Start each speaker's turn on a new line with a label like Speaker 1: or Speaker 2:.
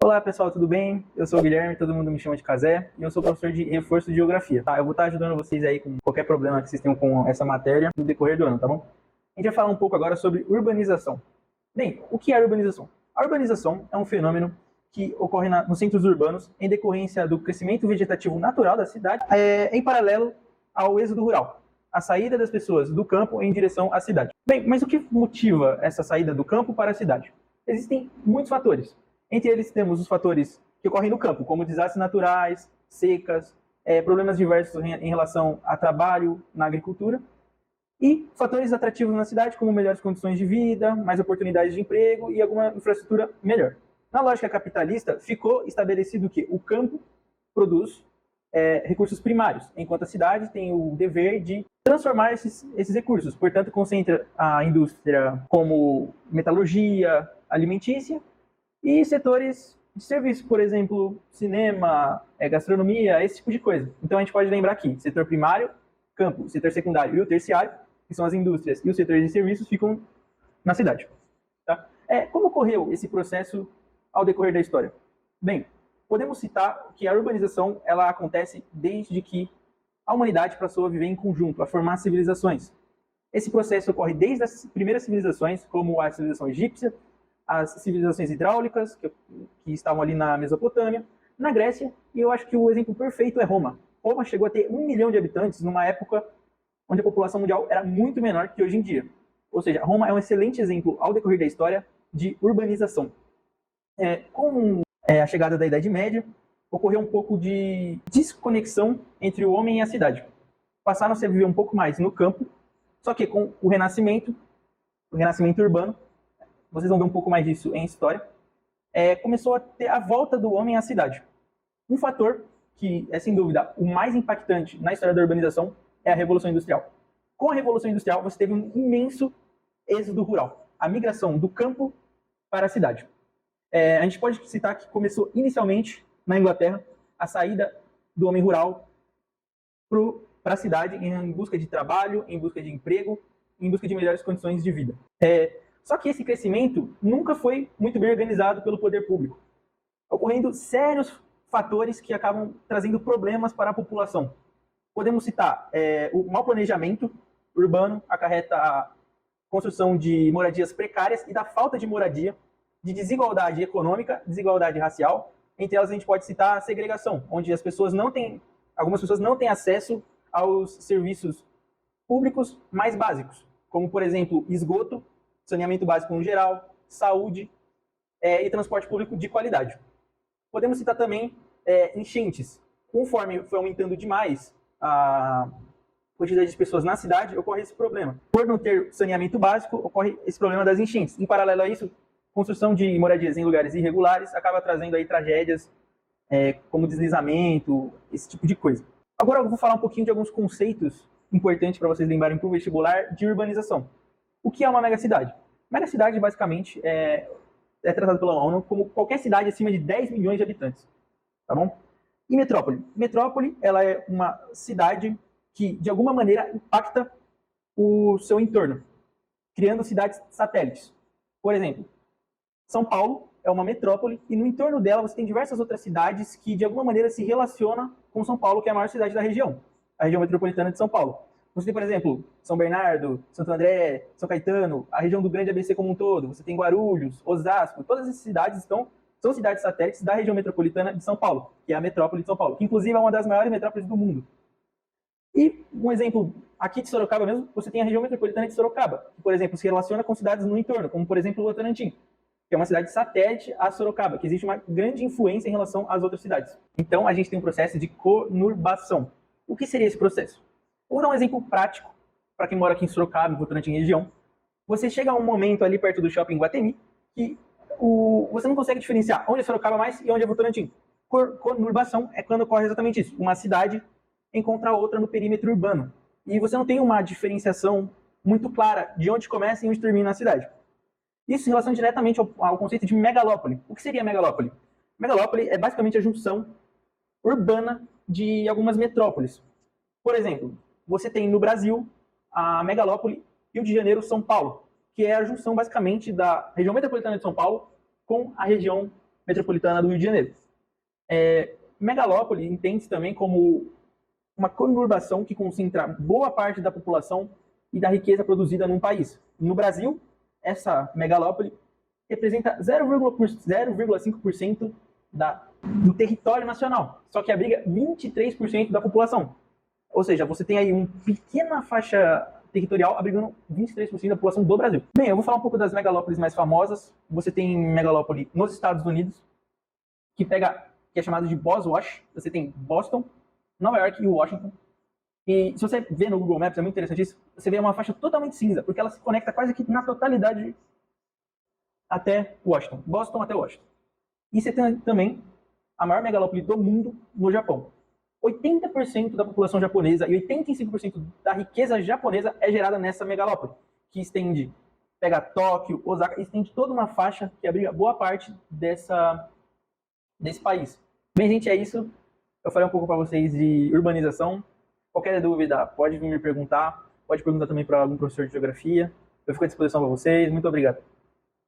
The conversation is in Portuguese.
Speaker 1: Olá pessoal, tudo bem? Eu sou o Guilherme, todo mundo me chama de Cazé e eu sou professor de reforço de geografia. Tá, eu vou estar ajudando vocês aí com qualquer problema que vocês tenham com essa matéria no decorrer do ano, tá bom? A gente vai falar um pouco agora sobre urbanização. Bem, o que é urbanização? A urbanização é um fenômeno que ocorre nos centros urbanos em decorrência do crescimento vegetativo natural da cidade, em paralelo ao êxodo rural, a saída das pessoas do campo em direção à cidade. Bem, mas o que motiva essa saída do campo para a cidade? Existem muitos fatores. Entre eles temos os fatores que ocorrem no campo, como desastres naturais, secas, problemas diversos em relação a trabalho na agricultura, e fatores atrativos na cidade, como melhores condições de vida, mais oportunidades de emprego e alguma infraestrutura melhor. Na lógica capitalista, ficou estabelecido que o campo produz recursos primários, enquanto a cidade tem o dever de transformar esses recursos. Portanto, concentra a indústria como metalurgia, alimentícia, e setores de serviço, por exemplo, cinema, gastronomia, esse tipo de coisa. Então a gente pode lembrar aqui, setor primário, campo, setor secundário e o terciário, que são as indústrias e os setores de serviços, ficam na cidade. Tá? Como ocorreu esse processo ao decorrer da história? Bem, podemos citar que a urbanização ela acontece desde que a humanidade passou a viver em conjunto, a formar civilizações. Esse processo ocorre desde as primeiras civilizações, como a civilização egípcia, as civilizações hidráulicas, que estavam ali na Mesopotâmia, na Grécia, e eu acho que o exemplo perfeito é Roma. Roma chegou a ter 1 milhão de habitantes numa época onde a população mundial era muito menor que hoje em dia. Ou seja, Roma é um excelente exemplo, ao decorrer da história, de urbanização. Com a chegada da Idade Média, ocorreu um pouco de desconexão entre o homem e a cidade. Passaram-se a viver um pouco mais no campo, só que com o renascimento urbano, vocês vão ver um pouco mais disso em história, começou a ter a volta do homem à cidade. Um fator que é, sem dúvida, o mais impactante na história da urbanização é a Revolução Industrial. Com a Revolução Industrial, você teve um imenso êxodo rural, a migração do campo para a cidade. A gente pode citar que começou inicialmente na Inglaterra a saída do homem rural para a cidade em busca de trabalho, em busca de emprego, em busca de melhores condições de vida. Só que esse crescimento nunca foi muito bem organizado pelo poder público, ocorrendo sérios fatores que acabam trazendo problemas para a população. Podemos citar o mau planejamento urbano, acarreta a construção de moradias precárias e da falta de moradia, de desigualdade econômica, desigualdade racial. Entre elas a gente pode citar a segregação, onde algumas pessoas não têm acesso aos serviços públicos mais básicos, como, por exemplo, esgoto, saneamento básico no geral, saúde e transporte público de qualidade. Podemos citar também enchentes. Conforme foi aumentando demais a quantidade de pessoas na cidade, ocorre esse problema. Por não ter saneamento básico, ocorre esse problema das enchentes. Em paralelo a isso, construção de moradias em lugares irregulares acaba trazendo aí tragédias como deslizamento, esse tipo de coisa. Agora eu vou falar um pouquinho de alguns conceitos importantes para vocês lembrarem para o vestibular de urbanização. O que é uma megacidade? Megacidade, basicamente, é tratada pela ONU como qualquer cidade acima de 10 milhões de habitantes. Tá bom? E metrópole? Metrópole, ela é uma cidade que, de alguma maneira, impacta o seu entorno, criando cidades satélites. Por exemplo, São Paulo é uma metrópole e no entorno dela você tem diversas outras cidades que, de alguma maneira, se relacionam com São Paulo, que é a maior cidade da região, a região metropolitana de São Paulo. Você tem, por exemplo, São Bernardo, Santo André, São Caetano, a região do Grande ABC como um todo. Você tem Guarulhos, Osasco. Todas essas cidades são cidades satélites da região metropolitana de São Paulo, que é a metrópole de São Paulo, que inclusive é uma das maiores metrópoles do mundo. E um exemplo, aqui de Sorocaba mesmo, você tem a região metropolitana de Sorocaba, que, por exemplo, se relaciona com cidades no entorno, como, por exemplo, Votorantim, que é uma cidade satélite a Sorocaba, que existe uma grande influência em relação às outras cidades. Então, a gente tem um processo de conurbação. O que seria esse processo? Vou dar um exemplo prático para quem mora aqui em Sorocaba, em Votorantim região. Você chega a um momento ali perto do shopping Guatemi que você não consegue diferenciar onde é Sorocaba mais e onde é Votorantim. Conurbação é quando ocorre exatamente isso. Uma cidade encontra outra no perímetro urbano. E você não tem uma diferenciação muito clara de onde começa e onde termina a cidade. Isso se relaciona diretamente ao conceito de megalópole. O que seria megalópole? Megalópole é basicamente a junção urbana de algumas metrópoles. Por exemplo, você tem no Brasil a megalópole Rio de Janeiro, São Paulo, que é a junção basicamente da região metropolitana de São Paulo com a região metropolitana do Rio de Janeiro. Megalópole entende-se também como uma conurbação que concentra boa parte da população e da riqueza produzida num país. No Brasil, essa megalópole representa 0,5% do território nacional, só que abriga 23% da população. Ou seja, você tem aí uma pequena faixa territorial abrigando 23% da população do Brasil. Bem, eu vou falar um pouco das megalópolis mais famosas. Você tem megalópole nos Estados Unidos, que é chamada de Boswash. Você tem Boston, Nova York e Washington. E se você vê no Google Maps, é muito interessante isso, você vê uma faixa totalmente cinza, porque ela se conecta quase que na totalidade até Washington. Boston até Washington. E você tem também a maior megalópole do mundo no Japão. 80% da população japonesa e 85% da riqueza japonesa é gerada nessa megalópole, que pega Tóquio, Osaka, estende toda uma faixa que abriga boa parte desse país. Bem, gente, é isso. Eu falei um pouco para vocês de urbanização. Qualquer dúvida, pode vir me perguntar. Pode perguntar também para algum professor de geografia. Eu fico à disposição para vocês. Muito obrigado.